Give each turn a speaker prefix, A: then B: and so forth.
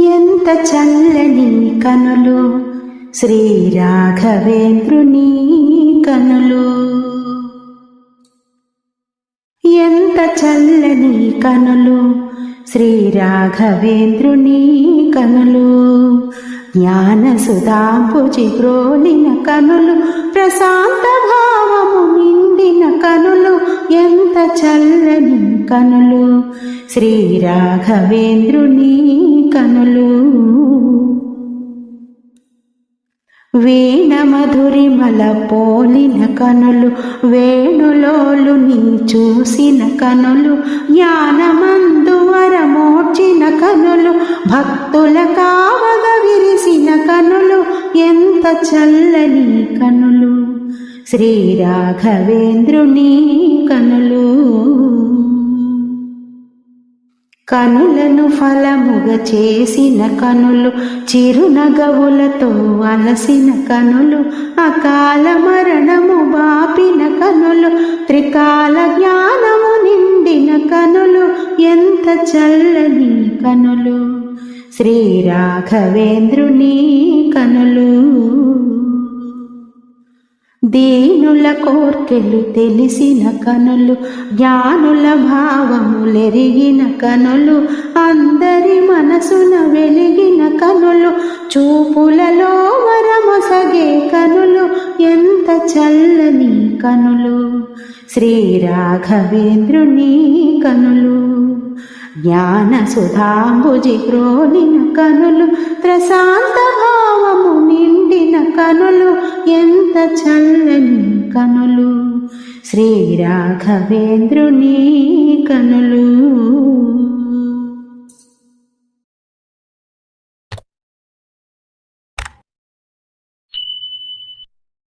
A: ఎంత చల్లని కనులు శ్రీ రాఘవేంద్రుని కనులు. ఎంత చల్లని కనులు శ్రీ రాఘవేంద్రుని కనులు. జ్ఞాన సుధాంబుజి గ్రోలిన కనులు, ప్రశాంత భావము నిండిన కనులు. ఎంత చల్లని కనులు శ్రీ రాఘవేంద్రుని కనులు. వీణ మధురిమల పోలిన కనులు, వేణులోలుని చూసిన కనులు. జ్ఞానమందు వరమోర్చిన కనులు, భక్తుల కావగ విరిసిన కనులు. ఎంత చల్లని కనులు శ్రీ రాఘవేంద్రుని కనులు. కనులను ఫలముగ చేసిన కనులు, చిరునగవులతో అలసిన కనులు. అకాల మరణము బాపిన కనులు, త్రికాల జ్ఞానము నిండిన కనులు. ఎంత చల్లని కనులు శ్రీ రాఘవేంద్రుని కనులు. దీనుల కోర్కెలు తెలిసిన కనులు, జ్ఞానుల భావములెరిగిన కనులు. అందరి మనసున వెలిగిన కనులు, చూపులలో వరమొసగే కనులు. ఎంత చల్లని కనులు శ్రీ రాఘవేంద్రుని కనులు. జ్ఞాన సుధాంబుజి గ్రోలిన కనులు, ప్రశాంత భావము నిండిన కనులు. ఎంత చల్లని కనులు శ్రీ రాఘవేంద్రుని కనులు.